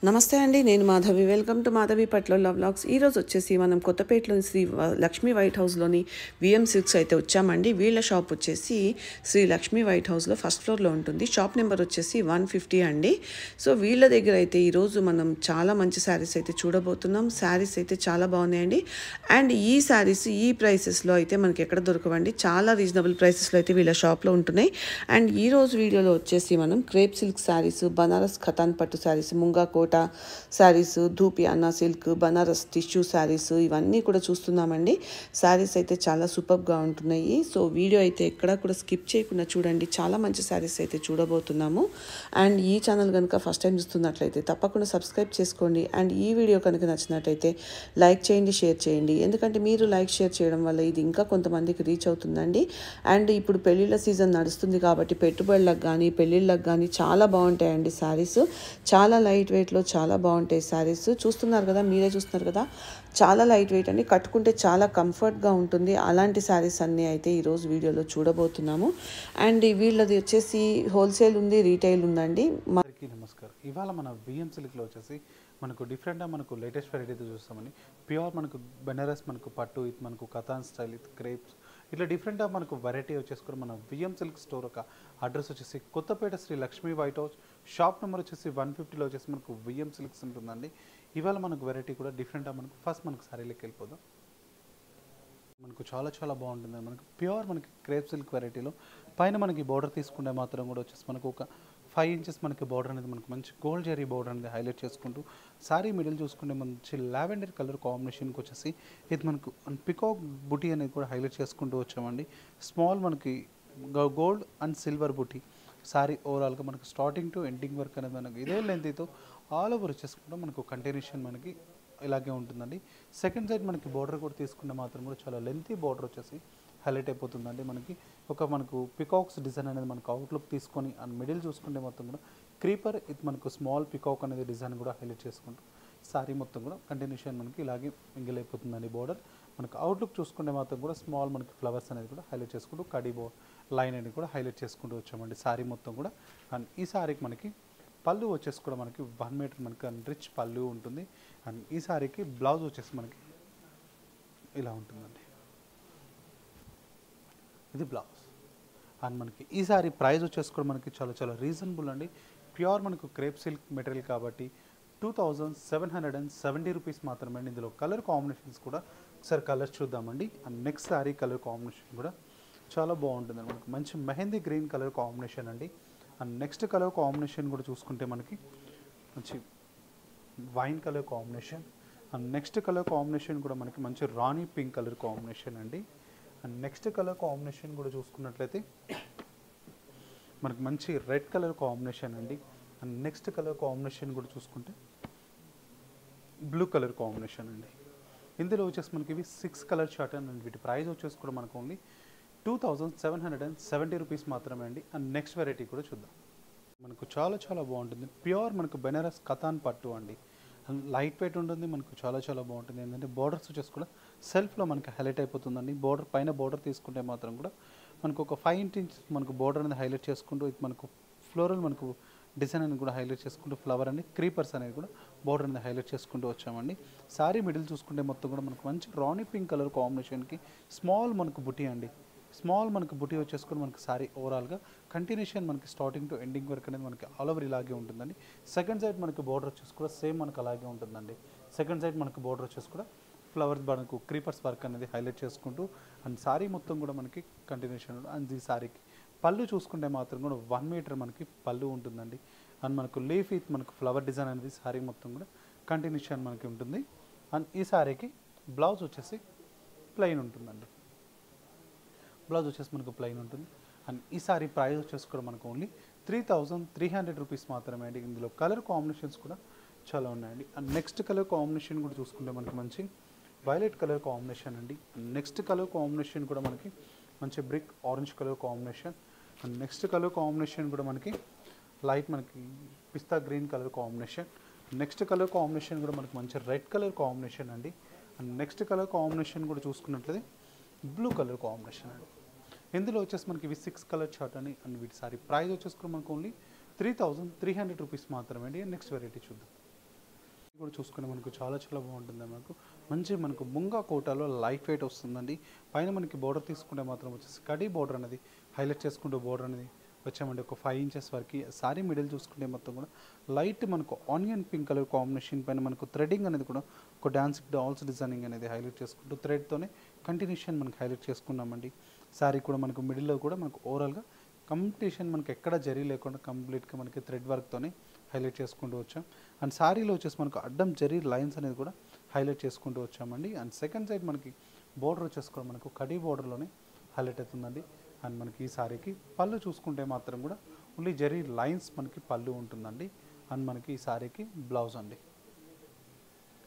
నమస్తే అండి. నేను Madhavi. Welcome to Madhavi Patlola vlogs. ఈరోజు వచ్చేసి మనం కొత్తపేటలోని శ్రీ లక్ష్మీ వైట్ హౌస్లోని విఎం సిల్క్స్ అయితే వచ్చామండి. వీళ్ళ షాప్ వచ్చేసి శ్రీ లక్ష్మీ వైట్ హౌస్లో ఫస్ట్ ఫ్లోర్లో ఉంటుంది. షాప్ నెంబర్ వచ్చేసి 150 అండి. సో వీళ్ళ దగ్గర అయితే ఈరోజు మనం చాలా మంచి శారీస్ అయితే చూడబోతున్నాం. శారీస్ అయితే చాలా బాగున్నాయండి. అండ్ ఈ శారీస్ ఈ ప్రైసెస్లో అయితే మనకి ఎక్కడ దొరకవండి. చాలా రీజనబుల్ ప్రైసెస్లో అయితే వీళ్ళ షాప్లో ఉంటున్నాయి. అండ్ ఈ రోజు వీడియోలో వచ్చేసి మనం క్రేప్ సిల్క్ శారీస్, బనారస్ ఖతాన్ పట్టు శారీస్, ముంగా కోట శారీస్, ధూపియానా సిల్క్, బనారస్ టిష్యూ శారీస్ ఇవన్నీ కూడా చూస్తున్నామండి. శారీస్ అయితే చాలా సూపర్గా ఉంటున్నాయి. సో వీడియో అయితే ఎక్కడా కూడా స్కిప్ చేయకుండా చూడండి. చాలా మంచి శారీస్ అయితే చూడబోతున్నాము. అండ్ ఈ ఛానల్ కనుక ఫస్ట్ టైం చూస్తున్నట్లయితే తప్పకుండా సబ్స్క్రైబ్ చేసుకోండి. అండ్ ఈ వీడియో కనుక నచ్చినట్టయితే లైక్ చేయండి, షేర్ చేయండి. ఎందుకంటే మీరు లైక్ షేర్ చేయడం వల్ల ఇది ఇంకా కొంతమందికి రీచ్ అవుతుందండి. అండ్ ఇప్పుడు పెళ్ళిళ్ళ సీజన్ నడుస్తుంది కాబట్టి పెట్టుబడులకు కానీ పెళ్ళిళ్ళకి కానీ చాలా బాగుంటాయండి శారీస్. చాలా లైట్ వెయిట్లో చాలా బాగుంటాయి శారీస్. చూస్తున్నారు కదా, మీరే చూస్తున్నారు కదా, చాలా లైట్ వెయిట్ అండి. కట్టుకుంటే చాలా కంఫర్ట్గా ఉంటుంది. అలాంటి శారీస్ అన్నీ అయితే ఈరోజు వీడియోలో చూడబోతున్నాము. అండ్ వీళ్ళది వచ్చేసి హోల్సేల్ ఉంది, రీటైల్ ఉందండి. నమస్కారం. ఇవాళ మన విఎం సిల్క్లో వచ్చేసి మనకు డిఫరెంట్గా మనకు లేటెస్ట్ వెరైటీ అయితే చూస్తామని. ప్యూర్ మనకు బెనారస్, మనకు పట్టు, ఇది మనకు కథాన్ స్టైల్, ఇది క్రేప్స్, ఇట్లా డిఫరెంట్గా మనకు వెరైటీ వచ్చేసుకుని మన విఎం సిల్క్ స్టోర్ ఒక అడ్రస్ వచ్చేసి Kothapeta Sri Lakshmi white house, shop number వచ్చేసి 150లో వచ్చేసి మనకు విఎం సిల్క్స్ ఉంటుందండి. ఇవాళ మనకు వెరైటీ కూడా డిఫరెంట్గా మనకు ఫస్ట్ మనకు శారీలోకి వెళ్ళిపోదాం. మనకు చాలా చాలా బాగుంటుంది. మనకు ప్యూర్ మనకి క్రేప్ సిల్క్ వెరైటీలో పైన మనకి బోర్డర్ తీసుకుంటే మాత్రం కూడా వచ్చేసి మనకు ఒక 5 ఇంచెస్ మనకి బోర్డర్ అనేది మనకు మంచి గోల్డ్ జెరీ బోర్డర్ అనేది హైలైట్ చేసుకుంటూ, సారీ మిడిల్ చూసుకుంటే మంచి లావెండర్ కలర్ కాంబినేషన్కి వచ్చేసి ఇది మనకు పికాక్ బుటీ అనేది కూడా హైలైట్ చేసుకుంటూ వచ్చామండి. స్మాల్ మనకి gold and silver buti sorry ఓవరాల్గా మనకు స్టార్టింగ్ టు ఎండింగ్ వర్క్ అనేది మనకు ఇదే లెంత్తో ఆల్ ఓవర్ వచ్చేసుకుంటే మనకు కంటిన్యూషన్ మనకి ఇలాగే ఉంటుందండి. సెకండ్ సైడ్ మనకి బోర్డర్ కూడా తీసుకుంటే మాత్రం కూడా చాలా లెంతీ బోర్డర్ వచ్చేసి హైలైట్ అయిపోతుందండి. మనకు పికాక్స్ డిజైన్ అనేది మనకు అవుట్లుక్ తీసుకొని అండ్ మిడిల్ చూసుకుంటే మొత్తం కూడా క్రీపర్, ఇది మనకు స్మాల్ పికాక్ అనేది డిజైన్ కూడా హైలైట్ చేసుకుంటూ సారీ మొత్తం కూడా కంటిన్యూషన్ మనకి ఇలాగే మింగిల్ అయిపోతుందండి. బోర్డర్ మనకు అవుట్లుక్ చూసుకుంటే మాత్రం కూడా స్మాల్ మనకి ఫ్లవర్స్ అనేది కూడా హైలైట్ చేసుకుంటూ కడీ లైన్ అనేది కూడా హైలైట్ చేసుకుంటూ వచ్చామండి సారీ మొత్తం కూడా. అండ్ ఈ సారీకి మనకి పళ్ళు వచ్చేసి కూడా మనకి 1 మీటర్ మనకి రిచ్ పళ్ళు ఉంటుంది. అండ్ ఈ సారీకి బ్లౌజ్ వచ్చేసి మనకి ఇలా ఉంటుందండి, ఇది బ్లౌజ్. అండ్ మనకి ఈ సారీ ప్రైస్ వచ్చేసి కూడా మనకి చాలా చాలా రీజనబుల్ అండి. ప్యూర్ మనకు క్రేప్ సిల్క్ మెటీరియల్ కాబట్టి 2770 రూపీస్ మాత్రమే అండి. ఇందులో కలర్ కాంబినేషన్స్ కూడా ఒకసారి కలర్స్ చూద్దామండి. And next sorry colour combination కూడా చాలా బాగుంటుంది. మనకు మంచి మెహందీ గ్రీన్ కలర్ కాంబినేషన్ అండి. అండ్ నెక్స్ట్ కలర్ కాంబినేషన్ కూడా చూసుకుంటే మనకి మంచి wine colour combination. And next colour combination కూడా మనకి మంచి రాణి పింక్ కలర్ కాంబినేషన్ అండి. అండ్ నెక్స్ట్ కలర్ కాంబినేషన్ కూడా చూసుకున్నట్లయితే మనకి మంచి రెడ్ కలర్ కాంబినేషన్ అండి. అండ్ నెక్స్ట్ కలర్ కాంబినేషన్ కూడా చూసుకుంటే బ్లూ కలర్ కాంబినేషన్ అండి. ఇందులో వచ్చేసి మనకి ఇవి 6 కలర్ చార్ట్ అండ్ వీటి ప్రైస్ వచ్చేసి కూడా మనకు ఓన్లీ 2770 రూపీస్ మాత్రమే అండి. అండ్ నెక్స్ట్ వెరైటీ కూడా చూద్దాం. మనకు చాలా చాలా బాగుంటుంది. ప్యూర్ మనకు బెనారస్ కథాన్ పట్టు అండి. అండ్ లైట్ వెయిట్ ఉంటుంది. మనకు చాలా చాలా బాగుంటుంది. ఏంటంటే బోర్డర్స్ వచ్చేసి కూడా సెల్ఫ్లో మనకి హైలైట్ అయిపోతుందండి. బోర్డర్ పైన బోర్డర్ తీసుకుంటే మాత్రం కూడా మనకు ఒక 5 ఇంచెస్ మనకు బోర్డర్ అనేది హైలైట్ చేసుకుంటూ, ఇది మనకు ఫ్లోరల్ మనకు డిజైన్ అనేది కూడా హైలైట్ చేసుకుంటూ ఫ్లవర్ అండి క్రీపర్స్ అనేది కూడా బోర్డర్ అనేది హైలైట్ చేసుకుంటూ వచ్చామండి. సారీ మిడిల్ చూసుకుంటే మొత్తం కూడా మనకు మంచి రాణి పింక్ కలర్ కాంబినేషన్కి స్మాల్ మనకు బుటీ అండి. స్మాల్ మనకు బుటీ వచ్చేసుకొని మనకి సారీ ఓవరాల్గా కంటిన్యూషన్ మనకి స్టార్టింగ్ టు ఎండింగ్ వరకు అనేది మనకి ఆల్ ఓవర్ ఇలాగే ఉంటుందండి. సెకండ్ సైడ్ మనకి బోర్డర్ వచ్చేసి కూడా సేమ్ మనకు అలాగే ఉంటుందండి. సెకండ్ సైడ్ మనకి బోర్డర్ వచ్చేసి కూడా ఫ్లవర్స్ మనకు క్రీపర్స్ వర్క్ అనేది హైలైట్ చేసుకుంటూ అండ్ సారీ మొత్తం కూడా మనకి కంటిన్యూషన్. అండ్ ఈ సారీకి పళ్ళు చూసుకుంటే మాత్రం కూడా 1 మీటర్ మనకి పళ్ళు ఉంటుందండి. అండ్ మనకు లీఫ్ విత్ మనకు ఫ్లవర్ డిజైన్ అనేది సారీ మొత్తం కూడా కంటిన్యూషన్ మనకి ఉంటుంది. అండ్ ఈ సారీకి బ్లౌజ్ వచ్చేసి ప్లెయిన్ ఉంటుందండి. బ్లౌజ్ వచ్చేసి మనకు ప్లెయిన్ ఉంటుంది. అండ్ ఈ సారీ ప్రైస్ వచ్చేసి కూడా మనకు ఓన్లీ 3300 రూపీస్ మాత్రమే అండి. ఇందులో కలర్ కాంబినేషన్స్ కూడా చాలా ఉన్నాయండి. అండ్ నెక్స్ట్ కలర్ కాంబినేషన్ కూడా చూసుకుంటే మనకి మంచి వైలెట్ కలర్ కాంబినేషన్ అండి. అండ్ నెక్స్ట్ కలర్ కాంబినేషన్ కూడా మనకి మంచి brick orange colour combination. And next colour combination కూడా మనకి లైట్ మనకి pista green colour combination. Next colour combination కూడా మనకి మంచి రెడ్ కలర్ కాంబినేషన్ అండి. అండ్ నెక్స్ట్ కలర్ కాంబినేషన్ కూడా చూసుకున్నట్లయితే బ్లూ కలర్ కాంబినేషన్ అండి. ఇందులో వచ్చేసి మనకి ఇవి 6 కలర్ చార్ట్ అని. అండ్ వీటి సారీ ప్రైస్ వచ్చేసి మనకు ఓన్లీ 3300 రూపీస్ మాత్రమే అండి. నెక్స్ట్ వెరైటీ చూద్దాం. కూడా చూసుకుంటే మనకు చాలా చాలా బాగుంటుంది. మనకు మంచి మనకు ముంగా కోటాలో లైట్ వెయిట్ వస్తుందండి. పైన మనకి బోర్డర్ తీసుకుంటే మాత్రం వచ్చేసి కడీ బోర్డర్ అనేది హైలైట్ చేసుకుంటూ బోర్డర్ అనేది వచ్చామండి. ఒక 5 ఇంచెస్ వరకు సారీ మిడిల్ చూసుకుంటే మొత్తం కూడా లైట్ మనకు ఆనియన్ పింక్ కలర్ కాంబినేషన్ పైన మనకు థ్రెడింగ్ అనేది కూడా ఒక డాన్స్ డాల్స్ డిజైనింగ్ అనేది హైలైట్ చేసుకుంటూ థ్రెడ్తోనే కంటిన్యూషన్ మనకు హైలైట్ చేసుకున్నామండి. సారీ కూడా మనకు మిడిల్లో కూడా మనకు ఓవరాల్గా కంప్లీషన్ మనకి ఎక్కడ జరీ లేకుండా కంప్లీట్గా మనకి థ్రెడ్ వర్క్తోనే హైలైట్ చేసుకుంటూ వచ్చాం. అండ్ శారీలో వచ్చేసి మనకు అడ్డం జరీ లైన్స్ అనేది కూడా హైలైట్ చేసుకుంటూ వచ్చామండి. అండ్ సెకండ్ సైడ్ మనకి బోర్డర్ వచ్చేసి కూడా మనకు కడీ బోర్డర్లోనే హైలైట్ అవుతుందండి. అండ్ మనకి ఈ సారీకి పళ్ళు చూసుకుంటే మాత్రం కూడా ఓన్లీ జరీ లైన్స్ మనకి పళ్ళు ఉంటుందండి. అండ్ మనకి ఈ సారీకి బ్లౌజ్ అండి,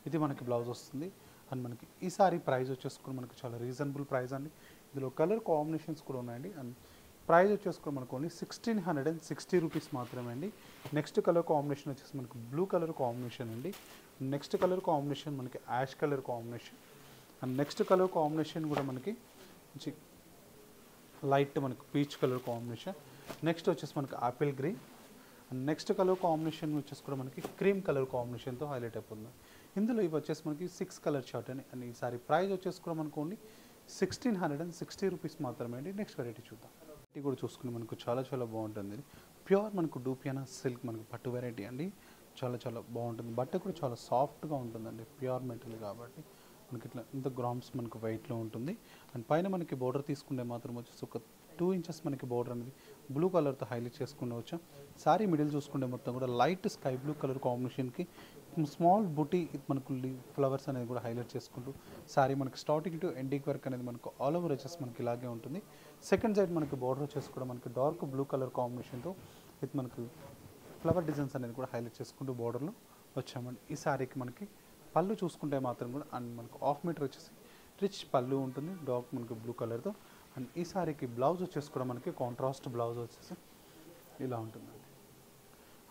ఇది మనకి బ్లౌజ్ వస్తుంది. అండ్ మనకి ఈ సారీ ప్రైస్ వచ్చేసుకుని మనకు చాలా రీజనబుల్ ప్రైస్ అండి. ఇందులో కలర్ కాంబినేషన్స్ కూడా ఉన్నాయండి. అండ్ ప్రైస్ వచ్చేసుకుని మనకు ఓన్లీ 1660 రూపీస్ మాత్రమే అండి. నెక్స్ట్ కలర్ కాంబినేషన్ వచ్చేసి మనకు బ్లూ కలర్ కాంబినేషన్ అండి. నెక్స్ట్ కలర్ కాంబినేషన్ మనకి ash colour combination. And next colour combination కూడా మనకి మంచి లైట్ మనకు పీచ్ కలర్ కాంబినేషన్. నెక్స్ట్ వచ్చేసి మనకి apple green. And next colour combination వచ్చేసి కూడా మనకి క్రీమ్ కలర్ కాంబినేషన్తో హైలైట్ అయిపోతుంది. ఇందులో ఇవి వచ్చేసి మనకి 6 కలర్ చార్ట్ అని. అండ్ ఈసారి ప్రైస్ వచ్చేసి కూడా మనకు ఓన్లీ 1660 రూపీస్ మాత్రమే అండి. నెక్స్ట్ వెరైటీ చూద్దాం. వెరైటీ కూడా చూసుకుని మనకు చాలా చాలా బాగుంటుంది. ప్యూర్ మనకు డూపియానా సిల్క్ మనకు పట్టు వెరైటీ అండి. చాలా చాలా బాగుంటుంది. బట్ట కూడా చాలా సాఫ్ట్గా ఉంటుందండి, ప్యూర్ మెటీరియల్ కాబట్టి మనకి ఇట్లా ఇంత గ్రామ్స్ మనకు వెయిట్లో ఉంటుంది. అండ్ పైన మనకి బోర్డర్ తీసుకుంటే మాత్రం వచ్చేసి ఒక 2 ఇంచెస్ మనకి బోర్డర్ అనేది బ్లూ కలర్తో హైలైట్ చేసుకుంటూ వచ్చాం. సారీ మిడిల్ చూసుకుంటే మొత్తం కూడా లైట్ స్కై బ్లూ కలర్ కాంబినేషన్కి స్మాల్ బుటీ మనకు ఫ్లవర్స్ అనేది కూడా హైలైట్ చేసుకుంటూ సారీ మనకి స్టార్టింగ్ టు ఎండింగ్ వర్క్ అనేది మనకు ఆల్ ఓవర్ వచ్చేసి మనకి ఇలాగే ఉంటుంది. సెకండ్ సైడ్ మనకి బోర్డర్ వచ్చేసి కూడా మనకి డార్క్ బ్లూ కలర్ కాంబినేషన్తో ఇది మనకు ఫ్లవర్ డిజైన్స్ అనేది కూడా హైలైట్ చేసుకుంటూ బోర్డర్లో వచ్చామండి. ఈ సారీకి మనకి పళ్ళు చూసుకుంటే మాత్రం కూడా అండ్ మనకు 1/2 మీటర్ వచ్చేసి రిచ్ పళ్ళు ఉంటుంది డార్క్ మనకు బ్లూ కలర్తో. అండ్ ఈ సారీకి బ్లౌజ్ వచ్చేసి కూడా మనకి కాంట్రాస్ట్ బ్లౌజ్ వచ్చేసి ఇలా ఉంటుందండి.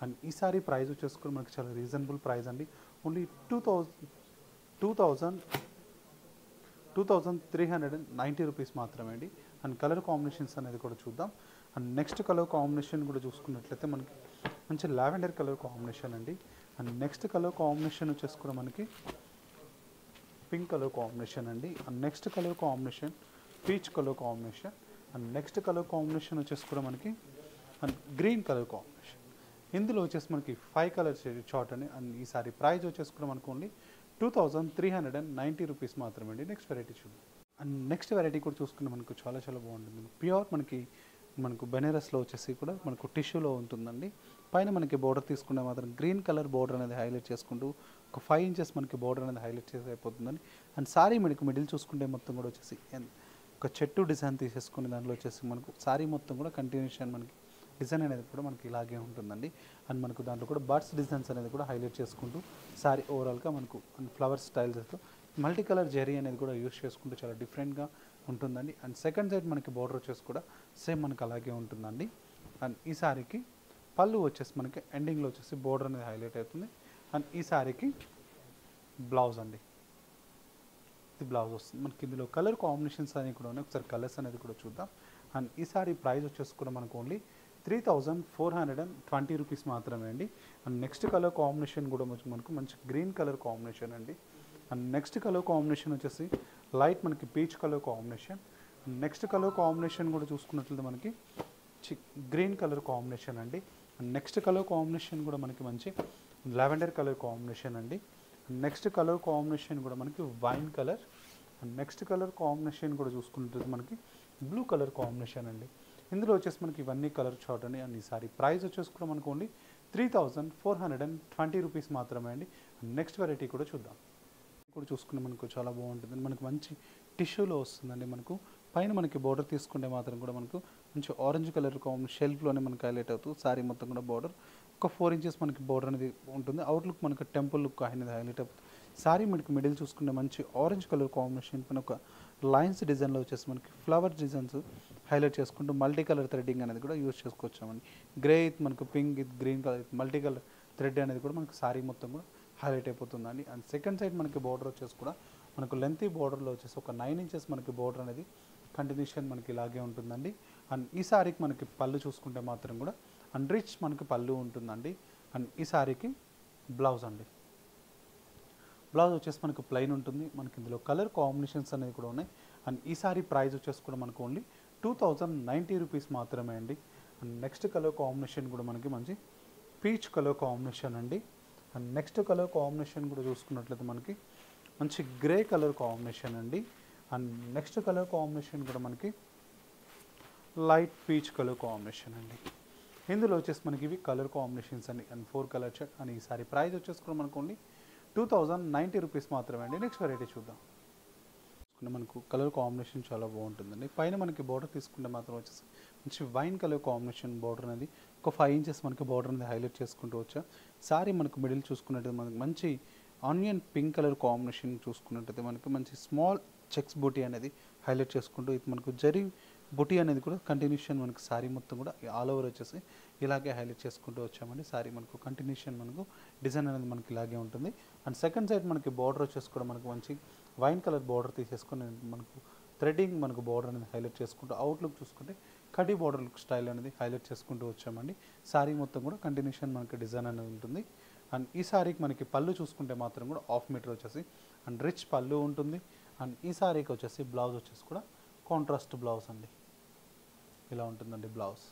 అండ్ ఈ సారీ ప్రైస్ వచ్చేసి కూడా మనకి చాలా రీజనబుల్ ప్రైస్ అండి. ఓన్లీ 2390 రూపీస్ మాత్రమే అండి. అండ్ కలర్ కాంబినేషన్స్ అనేది కూడా చూద్దాం. అండ్ నెక్స్ట్ కలర్ కాంబినేషన్ కూడా చూసుకున్నట్లయితే మనకి మంచి లావెండర్ కలర్ కాంబినేషన్ అండి. అండ్ నెక్స్ట్ కలర్ కాంబినేషన్ వచ్చేసి కూడా మనకి పింక్ కలర్ కాంబినేషన్ అండి. And next colour combination peach colour combination. And next colour combination వచ్చేసి కూడా మనకి అండ్ గ్రీన్ కలర్ కాంబినేషన్. ఇందులో వచ్చేసి మనకి 5 కలర్ చార్ట్ అండి. అండ్ ఈసారి ప్రైస్ వచ్చేసి కూడా మనకు ఓన్లీ 2390 రూపీస్ మాత్రమే అండి. నెక్స్ట్ వెరైటీ చూద్దాం. అండ్ నెక్స్ట్ వెరైటీ కూడా చూసుకుంటే మనకు చాలా చాలా బాగుంటుంది. ప్యూర్ మనకు బెనారస్లో వచ్చేసి కూడా మనకు టిష్యూలో ఉంటుందండి. పైన మనకి బోర్డర్ తీసుకుంటే మాత్రం గ్రీన్ కలర్ బోర్డర్ అనేది హైలైట్ చేసుకుంటూ ఒక 5 ఇంచెస్ మనకి బోర్డర్ అనేది హైలైట్ చేసి అయిపోతుందండి. అండ్ సారీ మనకి మిడిల్ చూసుకుంటే మొత్తం కూడా వచ్చేసి ఒక చెట్టు డిజైన్ తీసేసుకుని దాంట్లో వచ్చేసి మనకు సారీ మొత్తం కూడా కంటిన్యూషన్ మనకి డిజైన్ అనేది కూడా మనకి ఇలాగే ఉంటుందండి. అండ్ మనకు దాంట్లో కూడా బర్డ్స్ డిజైన్స్ అనేది కూడా హైలైట్ చేసుకుంటూ సారీ ఓవరాల్గా మనకు ఫ్లవర్ స్టైల్స్తో మల్టీ కలర్ జెరీ అనేది కూడా యూస్ చేసుకుంటూ చాలా డిఫరెంట్గా ఉంటుందండి. అండ్ సెకండ్ సైడ్ మనకి బోర్డర్ వచ్చేసి కూడా సేమ్ మనకి అలాగే ఉంటుందండి. అండ్ ఈ సారీకి పళ్ళు వచ్చేసి మనకి ఎండింగ్లో వచ్చేసి బోర్డర్ అనేది హైలైట్ అవుతుంది. అండ్ ఈ సారీకి బ్లౌజ్ అండి, ఇది బ్లౌజ్ వస్తుంది. మనకి ఇందులో కలర్ కాంబినేషన్స్ అనేవి కూడా ఉన్నాయి. ఒకసారి కలర్స్ అనేది కూడా చూద్దాం. అండ్ ఈ సారీ ప్రైస్ వచ్చేసి కూడా మనకు ఓన్లీ 3420 రూపీస్ మాత్రమే అండి. అండ్ నెక్స్ట్ కలర్ కాంబినేషన్ కూడా మనకు మంచి గ్రీన్ కలర్ కాంబినేషన్ అండి. అండ్ నెక్స్ట్ కలర్ కాంబినేషన్ వచ్చేసి లైట్ మనకి peach colour combination. Next colour combination కూడా చూసుకున్నట్లయితే మనకి గ్రీన్ కలర్ కాంబినేషన్ అండి. అండ్ నెక్స్ట్ కలర్ కాంబినేషన్ కూడా మనకి మంచి లావెండర్ కలర్ కాంబినేషన్ అండి. నెక్స్ట్ కలర్ కాంబినేషన్ కూడా మనకి wine colour. And next colour combination కూడా చూసుకున్నట్లయితే మనకి బ్లూ కలర్ కాంబినేషన్ అండి. ఇందులో వచ్చేసి మనకి ఇవన్నీ కలర్ చార్ట్ అండి. అండ్ ఈసారి ప్రైస్ వచ్చేసి కూడా మనకు ఓన్లీ 3420 రూపీస్ మాత్రమే అండి. నెక్స్ట్ వెరైటీ కూడా చూద్దాం. కూడా చూసుకుంటే మనకు చాలా బాగుంటుంది. మనకు మంచి టిష్యూలో వస్తుందండి. మనకు పైన మనకి బోర్డర్ తీసుకుంటే మాత్రం కూడా మనకు మంచి ఆరెంజ్ కలర్ షెల్ఫ్లోనే మనకి హైలైట్ అవుతూ సారీ మొత్తం కూడా బోర్డర్ ఒక 4 ఇంచెస్ మనకి బోర్డర్ అనేది ఉంటుంది. అవుట్లుక్ మనకు టెంపుల్ లుక్ అనేది హైలైట్ అవుతుంది. సారీ మనకి మిడిల్ చూసుకుంటే మంచి ఆరెంజ్ కలర్ కాంబినేషన్ పైన ఒక లైన్స్ డిజైన్లో వచ్చేసి మనకి ఫ్లవర్ డిజైన్స్ హైలైట్ చేసుకుంటూ మల్టీ కలర్ థ్రెడ్డింగ్ అనేది కూడా యూజ్ చేసుకోవచ్చామండి. గ్రే విత్ మనకు pink with green colour multi colour thread అనేది కూడా మనకి సారీ మొత్తం కూడా హైలైట్ అయిపోతుందండి. అండ్ సెకండ్ సైడ్ మనకి బోర్డర్ వచ్చేసి కూడా మనకు లెంతీ బోర్డర్లో వచ్చేసి ఒక 9 ఇంచెస్ మనకి బోర్డర్ అనేది కంటిన్యూషన్ మనకి ఇలాగే ఉంటుందండి. అండ్ ఈ సారీకి మనకి పళ్ళు చూసుకుంటే మాత్రం కూడా అండ్ రిచ్ మనకి పళ్ళు ఉంటుందండి. అండ్ ఈ సారీకి బ్లౌజ్ అండి, బ్లౌజ్ వచ్చేసి మనకు ప్లెయిన్ ఉంటుంది. మనకి ఇందులో కలర్ కాంబినేషన్స్ అనేది కూడా ఉన్నాయి. అండ్ ఈ సారీ ప్రైస్ వచ్చేసి కూడా మనకు ఓన్లీ 2090 రూపీస్ మాత్రమే అండి. అండ్ నెక్స్ట్ కలర్ కాంబినేషన్ కూడా మనకి మంచి పీచ్ కలర్ కాంబినేషన్ అండి. అండ్ నెక్స్ట్ కలర్ కాంబినేషన్ కూడా చూసుకున్నట్లయితే మనకి మంచి గ్రే కలర్ కాంబినేషన్ అండి. అండ్ నెక్స్ట్ కలర్ కాంబినేషన్ కూడా మనకి లైట్ పీచ్ కలర్ కాంబినేషన్ అండి. ఇందులో వచ్చేసి మనకి ఇవి కలర్ కాంబినేషన్స్ అండి. అండ్ 4 కలర్ షర్ట్ అండ్ ఈ సారీ ప్రైస్ వచ్చేసి కూడా మనకు ఓన్లీ 2090 రూపీస్ మాత్రమే అండి. నెక్స్ట్ వెరైటీ చూద్దాం. మనకు కలర్ కాంబినేషన్ చాలా బాగుంటుందండి. పైన మనకి బార్డర్ తీసుకుంటే మాత్రం వచ్చేసి మంచి వైన్ కలర్ కాంబినేషన్ బార్డర్ అనేది ఒక 5 ఇంచెస్ మనకి బార్డర్ అనేది హైలైట్ చేసుకుంటూ వచ్చా. సారీ మనకు మిడిల్ చూసుకున్నట్టయితే మనకి మంచి ఆనియన్ పింక్ కలర్ కాంబినేషన్ చూసుకున్నట్టయితే మనకి మంచి స్మాల్ చెక్స్ బూటీ అనేది హైలైట్ చేసుకుంటూ ఇది మనకు జరీ బుటీ అనేది కూడా కంటిన్యూషన్ మనకు సారీ మొత్తం కూడా ఆల్ ఓవర్ వచ్చేసి ఇలాగే హైలైట్ చేసుకుంటూ వచ్చామండి. సారీ మనకు కంటిన్యూషన్ మనకు డిజైన్ అనేది మనకి ఇలాగే ఉంటుంది. అండ్ సెకండ్ సైడ్ మనకి బార్డర్ వచ్చేసి కూడా మనకు మంచి వైన్ కలర్ బార్డర్ తీసేసుకొని మనకు థ్రెడ్డింగ్ మనకు బార్డర్ అనేది హైలైట్ చేసుకుంటూ అవుట్లుక్ చూసుకుంటే కడి బార్డర్ లుక్ స్టైల్ అనేది హైలైట్ చేసుకుంటూ వచ్చామండి. సారీ మొత్తం కూడా కంటిన్యూషన్ మనకి డిజైన్ అనేది ఉంటుంది. అండ్ ఈ సారీకి మనకి పళ్ళు చూసుకుంటే మాత్రం కూడా 1/2 మీటర్ వచ్చేసి అండ్ రిచ్ పళ్ళు ఉంటుంది. అండ్ ఈ సారీకి వచ్చేసి బ్లౌజ్ వచ్చేసి కూడా కాంట్రాస్ట్ బ్లౌజ్ అండి, ఇలా ఉంటుందండి బ్లౌజ్.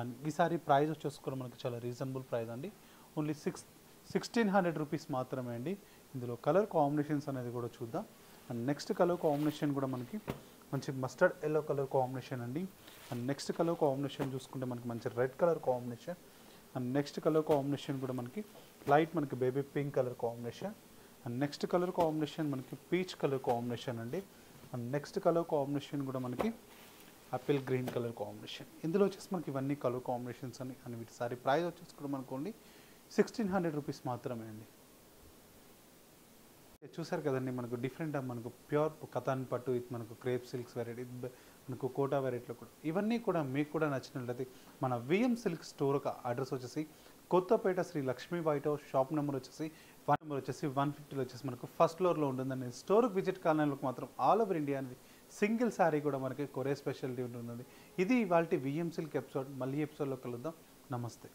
అండ్ ఈ సారీ ప్రైస్ వచ్చేసి కూడా మనకి చాలా రీజనబుల్ ప్రైస్ అండి. ఓన్లీ 1600 రూపీస్ మాత్రమే అండి. ఇందులో కలర్ కాంబినేషన్స్ అనేది కూడా చూద్దాం. అండ్ నెక్స్ట్ కలర్ కాంబినేషన్ కూడా మనకి మంచి మస్టర్డ్ ఎల్లో కలర్ కాంబినేషన్ అండి. అండ్ నెక్స్ట్ కలర్ కాంబినేషన్ చూసుకుంటే మనకి మంచి red colour combination. And next colour combination కూడా మనకి లైట్ మనకి baby pink colour combination. And next colour combination మనకి పీచ్ కలర్ కాంబినేషన్ అండి. అండ్ నెక్స్ట్ కలర్ కాంబినేషన్ కూడా మనకి ఆపిల్ గ్రీన్ కలర్ కాంబినేషన్. ఇందులో వచ్చేసి మనకి ఇవన్నీ కలర్ కాంబినేషన్స్ అని అండ్ వీటి సారీ ప్రైస్ వచ్చేసి కూడా మనకు ఓన్లీ 1600 రూపీస్ మాత్రమే అండి. చూసారు కదండి, మనకు డిఫరెంట్ మనకు ప్యూర్ కథాన్ పట్టు, ఇది మనకు క్రేప్ సిల్క్స్ వెరైటీ, మనకు కోటా వెరైటీలో కూడా ఇవన్నీ కూడా మీకు కూడా నచ్చినట్లయితే మన విఎం సిల్క్ స్టోర్ ఒక అడ్రస్ వచ్చేసి Kothapeta Sri Lakshmi white house, shop number వచ్చేసి 150 వచ్చేసి మనకు ఫస్ట్ ఫ్లోర్లో ఉంటుందండి. స్టోర్కి విజిట్ కాలనీలకు మాత్రం ఆల్ ఓవర్ ఇండియా అనేది సింగిల్ శారీ కూడా మనకి కొరియర్ స్పెషాలిటీ ఉంటుందండి. ఇది ఇవాళ విఎం సిల్క్ ఎపిసోడ్. మళ్ళీ ఎపిసోడ్లో కలుద్దాం. నమస్తే.